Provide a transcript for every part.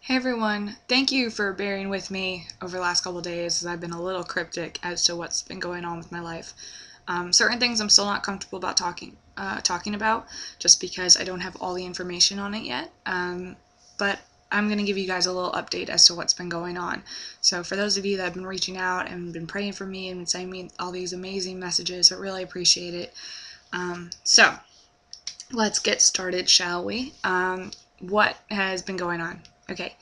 Hey everyone, thank you for bearing with me over the last couple of days as I've been a little cryptic as to what's been going on with my life. Certain things I'm still not comfortable about talking about just because I don't have all the information on it yet. But I'm going to give you guys a little update as to what's been going on. So for those of you that have been reaching out and been praying for me and been sending me all these amazing messages, I really appreciate it. So let's get started, shall we? What has been going on? Okay.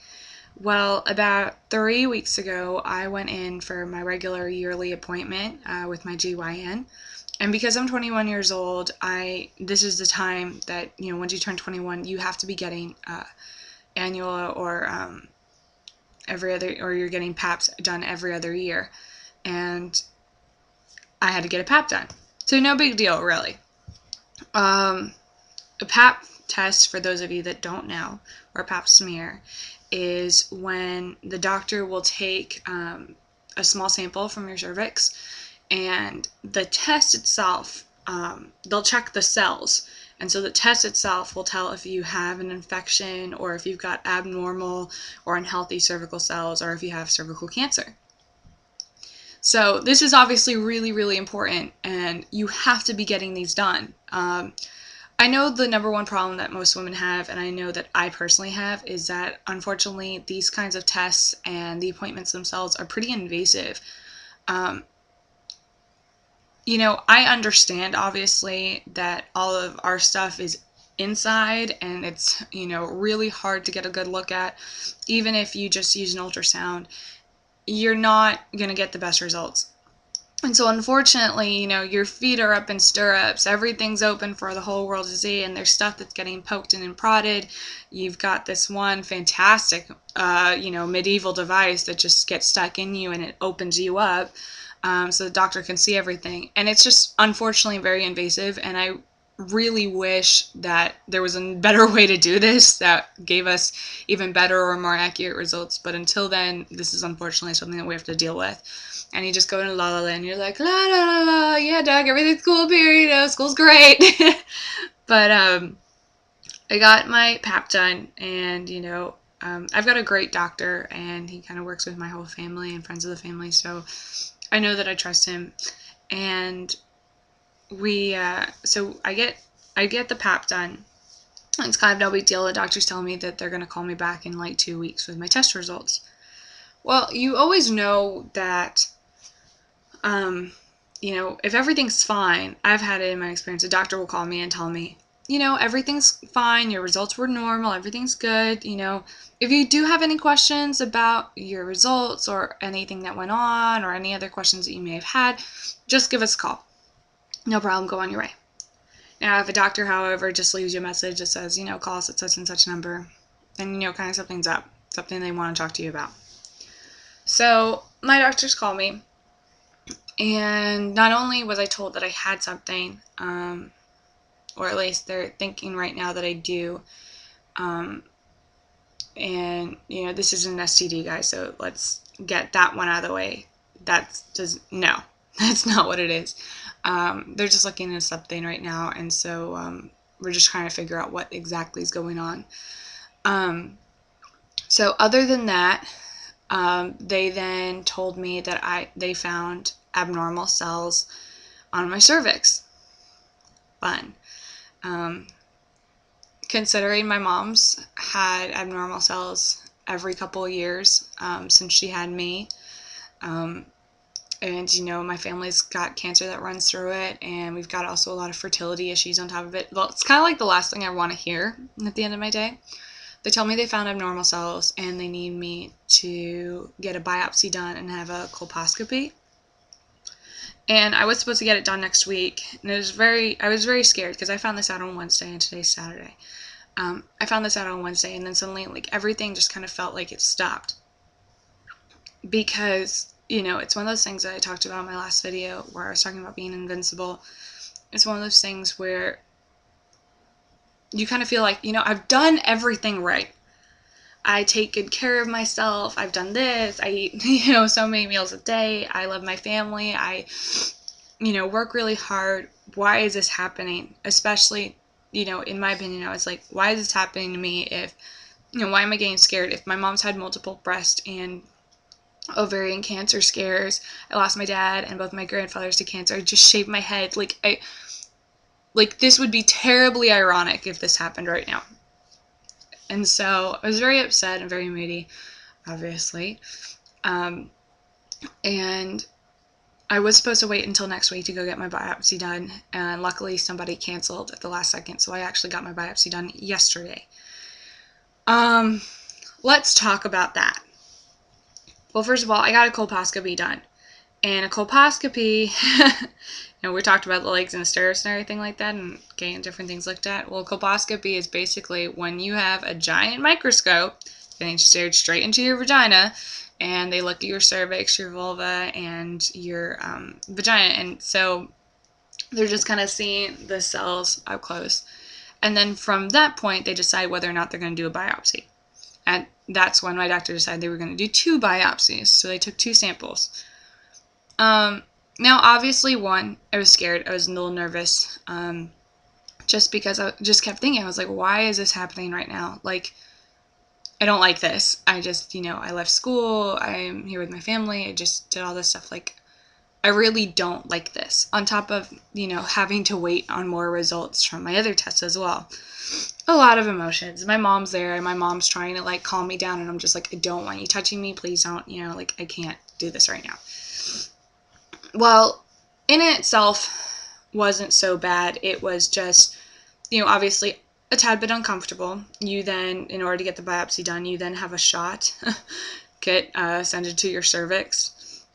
Well, about 3 weeks ago, I went in for my regular yearly appointment with my GYN. And because I'm 21 years old, this is the time that, once you turn 21, you have to be getting annual or or you're getting PAPs done every other year. And I had to get a PAP done. So no big deal, really. A PAP test, for those of you that don't know, or a PAP smear, is when the doctor will take a small sample from your cervix, and the test itself, they'll check the cells. And so the test itself will tell if you have an infection or if you've got abnormal or unhealthy cervical cells or if you have cervical cancer. So this is obviously really, really important, and you have to be getting these done. I know the number one problem that most women have, and I know that I personally have, is that unfortunately these kinds of tests and the appointments themselves are pretty invasive. I understand obviously that all of our stuff is inside and it's, really hard to get a good look at. Even if you just use an ultrasound, you're not going to get the best results. And so unfortunately, your feet are up in stirrups, everything's open for the whole world to see, and there's stuff that's getting poked in and prodded. You've got this one fantastic, medieval device that just gets stuck in you and it opens you up so the doctor can see everything. And it's just unfortunately very invasive, and I really wish that there was a better way to do this that gave us even better or more accurate results. But until then, this is unfortunately something that we have to deal with. And you just go into la la land, you're like, la la la la, yeah, Doug, everything's cool here, school's great. But I got my PAP done, and I've got a great doctor, and he kind of works with my whole family and friends of the family, so I know that I trust him. And so I get the PAP done. It's kind of no big deal. The doctor's telling me that they're going to call me back in like 2 weeks with my test results. Well, you always know that, if everything's fine, I've had it in my experience, the doctor will call me and tell me, everything's fine, your results were normal, everything's good, if you do have any questions about your results or anything that went on or any other questions that you may have had, just give us a call. No problem, go on your way. Now, if a doctor, however, just leaves you a message that says, call us at such and such number, then, kind of something's up, something they want to talk to you about. So my doctors call me, and not only was I told that I had something, or at least they're thinking right now that I do, and, this is an STD, guys, so let's get that one out of the way. That's not what it is. They're just looking into something right now, and so we're just trying to figure out what exactly is going on. So other than that, they then told me that they found abnormal cells on my cervix. Fun. Considering my mom's had abnormal cells every couple of years since she had me, and my family's got cancer that runs through it, and we've got also a lot of fertility issues on top of it. Well, it's kind of like the last thing I want to hear at the end of my day. They tell me they found abnormal cells and they need me to get a biopsy done and have a colposcopy. And I was supposed to get it done next week, and I was very scared because I found this out on Wednesday and today's Saturday. I found this out on Wednesday, and then suddenly everything just kind of felt like it stopped. Because, it's one of those things that I talked about in my last video where I was talking about being invincible. It's one of those things where you kind of feel like, I've done everything right. I take good care of myself. I've done this. I eat, so many meals a day. I love my family. I, work really hard. Why is this happening? Especially, in my opinion, I was like, why is this happening to me if why am I getting scared? If my mom's had multiple breast and ovarian cancer scares, I lost my dad and both my grandfathers to cancer, I just shaved my head. Like this would be terribly ironic if this happened right now. And so I was very upset and very moody, obviously. And I was supposed to wait until next week to go get my biopsy done, and luckily somebody canceled at the last second, so I actually got my biopsy done yesterday. Let's talk about that. Well, first of all, I got a colposcopy done. And a colposcopy, we talked about the legs and the stairs and everything like that, and getting different things looked at. Well, colposcopy is basically when you have a giant microscope getting stared straight into your vagina, and they look at your cervix, your vulva, and your vagina. And so they're just kind of seeing the cells up close. And then from that point, they decide whether or not they're going to do a biopsy. And that's when my doctor decided they were going to do 2 biopsies. So they took 2 samples. Now, obviously, one, I was scared. I was a little nervous. Just because I just kept thinking, I was like, why is this happening right now? Like, I don't like this. I just, I left school. I'm here with my family. I just did all this stuff. Like, I really don't like this. On top of, having to wait on more results from my other tests as well. A lot of emotions. My mom's there, and my mom's trying to, calm me down, and I'm just like, I don't want you touching me. Please don't, I can't do this right now. Well, in itself wasn't so bad. It was just, obviously a tad bit uncomfortable. You then, in order to get the biopsy done, you then have a shot get sent to your cervix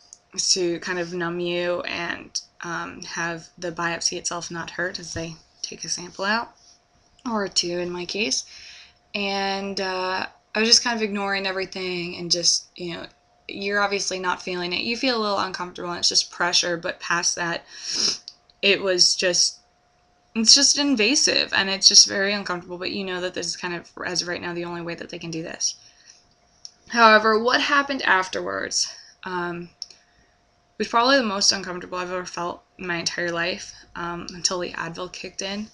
to kind of numb you and have the biopsy itself not hurt as they take a sample out, or 2 in my case. And I was just kind of ignoring everything and just, you're obviously not feeling it. You feel a little uncomfortable, and it's just pressure, but past that, it's just invasive, and it's just very uncomfortable, but that this is kind of, as of right now, the only way that they can do this. However, what happened afterwards was probably the most uncomfortable I've ever felt in my entire life, until the Advil kicked in.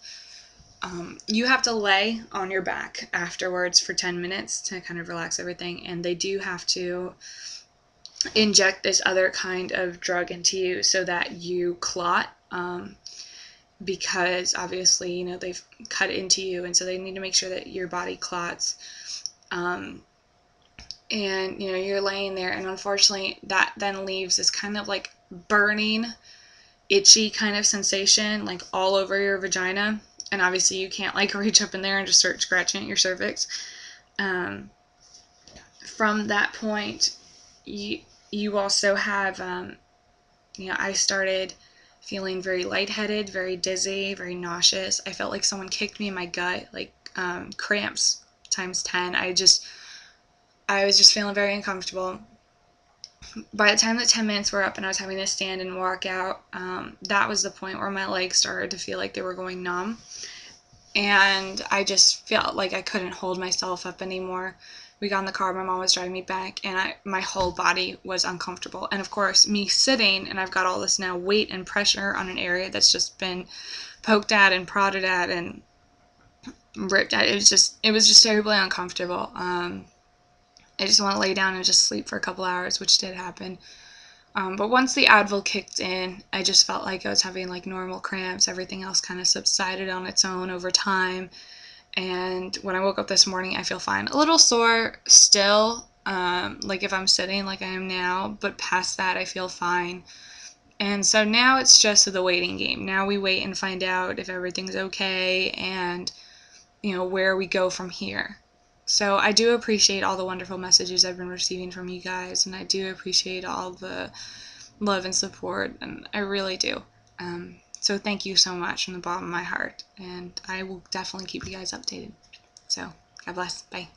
You have to lay on your back afterwards for 10 minutes to kind of relax everything, and they do have to inject this other kind of drug into you so that you clot, because obviously, they've cut into you, and so they need to make sure that your body clots. And, you're laying there, and unfortunately, that then leaves this kind of burning, itchy kind of sensation, all over your vagina. And obviously, you can't reach up in there and just start scratching at your cervix. From that point, you also have, I started feeling very lightheaded, very dizzy, very nauseous. I felt like someone kicked me in my gut, cramps times 10. I was just feeling very uncomfortable. By the time the 10 minutes were up and I was having to stand and walk out, that was the point where my legs started to feel like they were going numb. And I just felt like I couldn't hold myself up anymore. We got in the car, my mom was driving me back, and my whole body was uncomfortable. And of course, me sitting, and I've got all this now weight and pressure on an area that's just been poked at and prodded at and ripped at. It was just terribly uncomfortable. I just want to lay down and just sleep for a couple hours, which did happen. But once the Advil kicked in, I just felt like I was having normal cramps. Everything else kind of subsided on its own over time. And when I woke up this morning, I feel fine. A little sore still, if I'm sitting like I am now, but past that, I feel fine. And so now it's just the waiting game. Now we wait and find out if everything's okay and, where we go from here. So I do appreciate all the wonderful messages I've been receiving from you guys, and I do appreciate all the love and support, and I really do. So thank you so much from the bottom of my heart, and I will definitely keep you guys updated. So God bless. Bye.